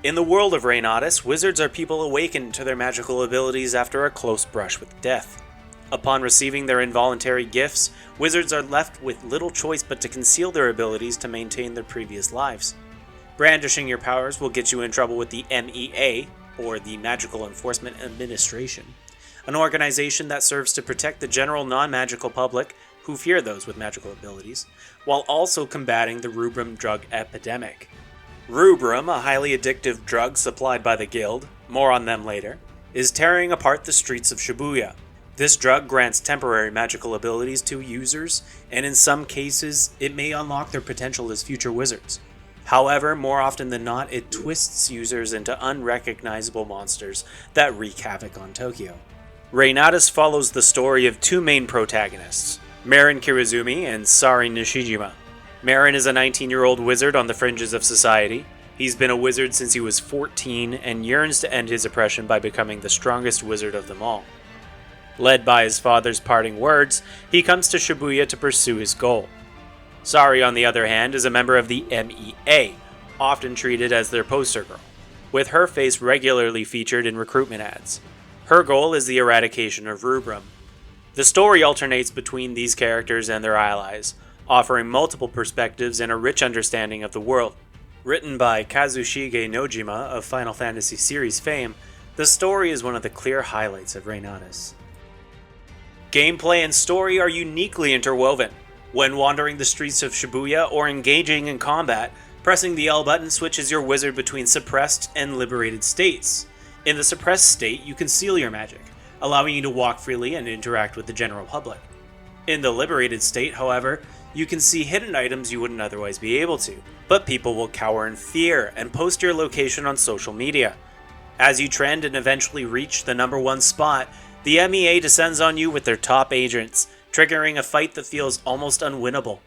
In the world of Reynatis, wizards are people awakened to their magical abilities after a close brush with death. Upon receiving their involuntary gifts, wizards are left with little choice but to conceal their abilities to maintain their previous lives. Brandishing your powers will get you in trouble with the MEA, or the Magical Enforcement Administration, an organization that serves to protect the general non-magical public who fear those with magical abilities, while also combating the rubrum drug epidemic. Rubrum, a highly addictive drug supplied by the guild, more on them later, is tearing apart the streets of Shibuya. This drug grants temporary magical abilities to users, and in some cases, it may unlock their potential as future wizards. However, more often than not, it twists users into unrecognizable monsters that wreak havoc on Tokyo. Reynatis follows the story of two main protagonists, Marin Kirizumi and Sari Nishijima. Marin is a 19-year-old wizard on the fringes of society. He's been a wizard since he was 14 and yearns to end his oppression by becoming the strongest wizard of them all. Led by his father's parting words, he comes to Shibuya to pursue his goal. Sari, on the other hand, is a member of the MEA, often treated as their poster girl, with her face regularly featured in recruitment ads. Her goal is the eradication of Rubrum. The story alternates between these characters and their allies, offering multiple perspectives and a rich understanding of the world. Written by Kazushige Nojima of Final Fantasy series fame, the story is one of the clear highlights of Reynatis. Gameplay and story are uniquely interwoven. When wandering the streets of Shibuya or engaging in combat, pressing the L button switches your wizard between suppressed and liberated states. In the suppressed state, you conceal your magic, allowing you to walk freely and interact with the general public. In the liberated state, however, you can see hidden items you wouldn't otherwise be able to, but people will cower in fear and post your location on social media. As you trend and eventually reach the number 1 spot, the MEA descends on you with their top agents, triggering a fight that feels almost unwinnable.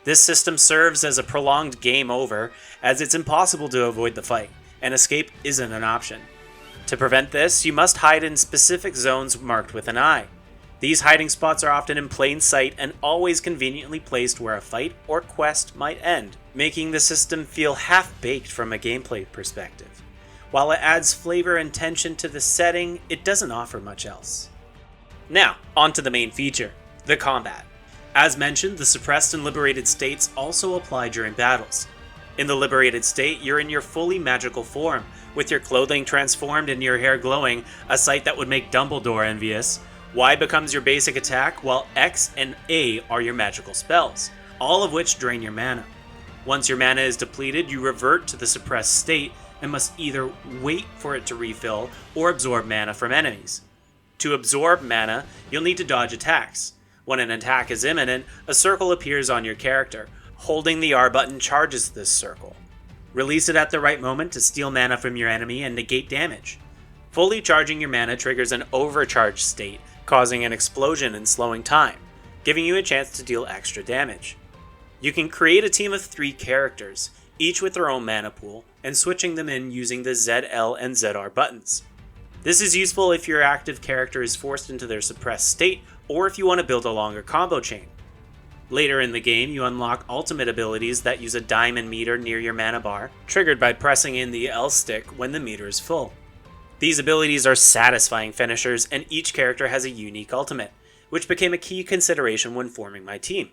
This system serves as a prolonged game over, as it's impossible to avoid the fight, and escape isn't an option. To prevent this, you must hide in specific zones marked with an eye. These hiding spots are often in plain sight and always conveniently placed where a fight or quest might end, making the system feel half-baked from a gameplay perspective. While it adds flavor and tension to the setting, it doesn't offer much else. Now, on to the main feature, the combat. As mentioned, the suppressed and liberated states also apply during battles. In the liberated state, you're in your fully magical form, with your clothing transformed and your hair glowing, a sight that would make Dumbledore envious. Y becomes your basic attack, while X and A are your magical spells, all of which drain your mana. Once your mana is depleted, you revert to the suppressed state and must either wait for it to refill or absorb mana from enemies. To absorb mana, you'll need to dodge attacks. When an attack is imminent, a circle appears on your character. Holding the R button charges this circle. Release it at the right moment to steal mana from your enemy and negate damage. Fully charging your mana triggers an overcharged state, causing an explosion and slowing time, giving you a chance to deal extra damage. You can create a team of 3 characters, each with their own mana pool, and switching them in using the ZL and ZR buttons. This is useful if your active character is forced into their suppressed state, or if you want to build a longer combo chain. Later in the game, you unlock ultimate abilities that use a diamond meter near your mana bar, triggered by pressing in the L stick when the meter is full. These abilities are satisfying finishers, and each character has a unique ultimate, which became a key consideration when forming my team.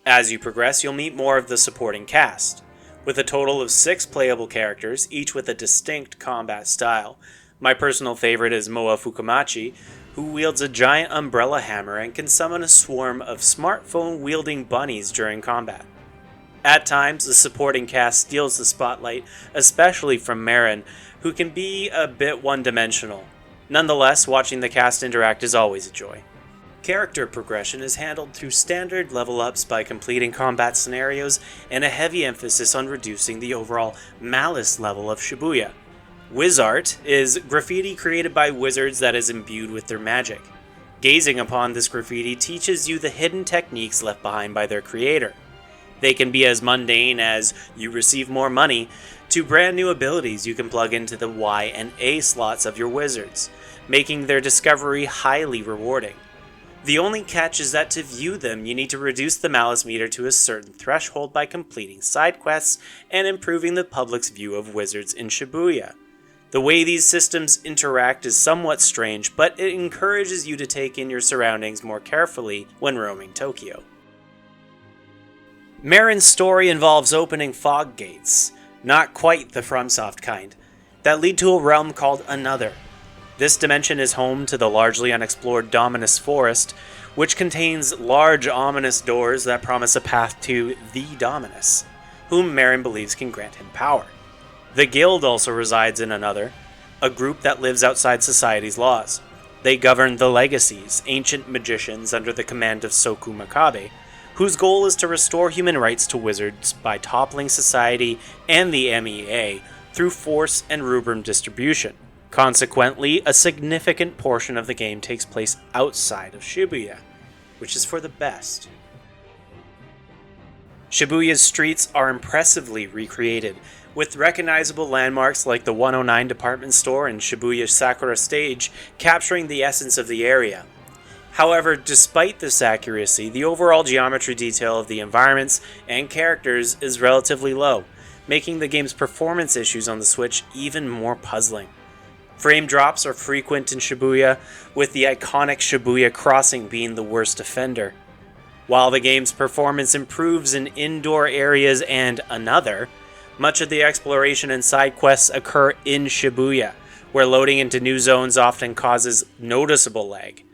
As you progress, you'll meet more of the supporting cast. With a total of 6 playable characters, each with a distinct combat style. My personal favorite is Moa Fukumachi, who wields a giant umbrella hammer and can summon a swarm of smartphone-wielding bunnies during combat. At times, the supporting cast steals the spotlight, especially from Marin, who can be a bit one-dimensional. Nonetheless, watching the cast interact is always a joy. Character progression is handled through standard level-ups by completing combat scenarios and a heavy emphasis on reducing the overall malice level of Shibuya. Wizart is graffiti created by wizards that is imbued with their magic. Gazing upon this graffiti teaches you the hidden techniques left behind by their creator. They can be as mundane as you receive more money, to brand new abilities you can plug into the Y and A slots of your wizards, making their discovery highly rewarding. The only catch is that to view them, you need to reduce the malice meter to a certain threshold by completing side quests and improving the public's view of wizards in Shibuya. The way these systems interact is somewhat strange, but it encourages you to take in your surroundings more carefully when roaming Tokyo. Marin's story involves opening fog gates, not quite the FromSoft kind, that lead to a realm called Another. This dimension is home to the largely unexplored Dominus Forest, which contains large ominous doors that promise a path to the Dominus, whom Marin believes can grant him power. The Guild also resides in Another, a group that lives outside society's laws. They govern the Legacies, ancient magicians under the command of Soku Makabe, whose goal is to restore human rights to wizards by toppling society and the MEA through force and rubrum distribution. Consequently, a significant portion of the game takes place outside of Shibuya, which is for the best. Shibuya's streets are impressively recreated, with recognizable landmarks like the 109 department store and Shibuya Sakura stage capturing the essence of the area. However, despite this accuracy, the overall geometry detail of the environments and characters is relatively low, making the game's performance issues on the Switch even more puzzling. Frame drops are frequent in Shibuya, with the iconic Shibuya crossing being the worst offender. While the game's performance improves in indoor areas and Another, much of the exploration and side quests occur in Shibuya, where loading into new zones often causes noticeable lag.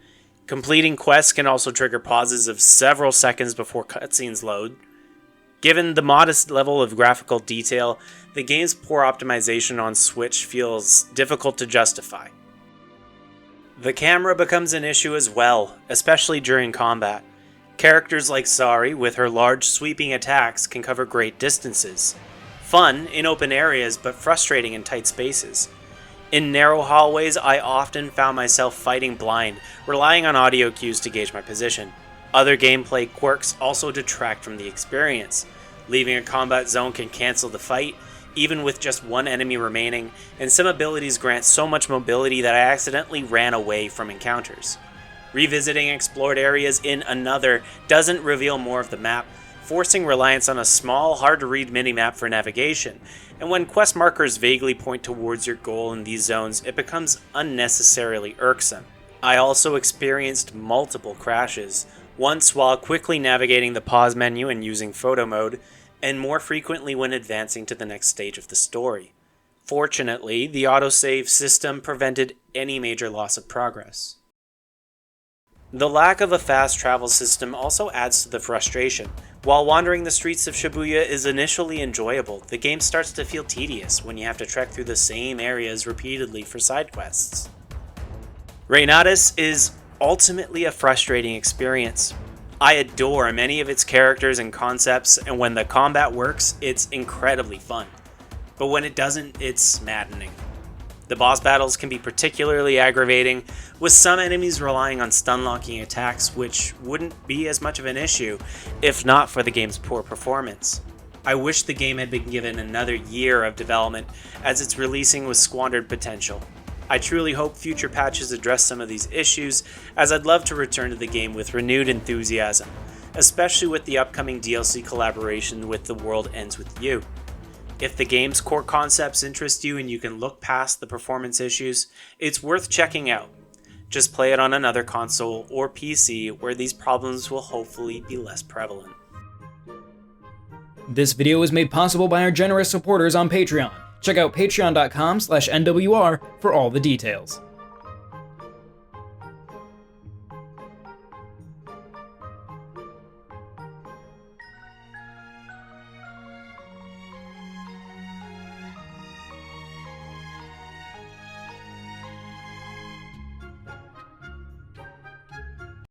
Completing quests can also trigger pauses of several seconds before cutscenes load. Given the modest level of graphical detail, the game's poor optimization on Switch feels difficult to justify. The camera becomes an issue as well, especially during combat. Characters like Sari, with her large sweeping attacks, can cover great distances. Fun in open areas, but frustrating in tight spaces. In narrow hallways, I often found myself fighting blind, relying on audio cues to gauge my position. Other gameplay quirks also detract from the experience. Leaving a combat zone can cancel the fight, even with just one enemy remaining, and some abilities grant so much mobility that I accidentally ran away from encounters. Revisiting explored areas in Another doesn't reveal more of the map, forcing reliance on a small, hard-to-read minimap for navigation, and when quest markers vaguely point towards your goal in these zones, it becomes unnecessarily irksome. I also experienced multiple crashes, once while quickly navigating the pause menu and using photo mode, and more frequently when advancing to the next stage of the story. Fortunately, the autosave system prevented any major loss of progress. The lack of a fast travel system also adds to the frustration. While wandering the streets of Shibuya is initially enjoyable, the game starts to feel tedious when you have to trek through the same areas repeatedly for side quests. Reynatis is ultimately a frustrating experience. I adore many of its characters and concepts, and when the combat works, it's incredibly fun. But when it doesn't, it's maddening. The boss battles can be particularly aggravating, with some enemies relying on stun-locking attacks, which wouldn't be as much of an issue if not for the game's poor performance. I wish the game had been given another year of development, as its releasing was squandered potential. I truly hope future patches address some of these issues, as I'd love to return to the game with renewed enthusiasm, especially with the upcoming DLC collaboration with The World Ends With You. If the game's core concepts interest you and you can look past the performance issues, it's worth checking out. Just play it on another console or PC where these problems will hopefully be less prevalent. This video was made possible by our generous supporters on Patreon. Check out patreon.com/NWR for all the details.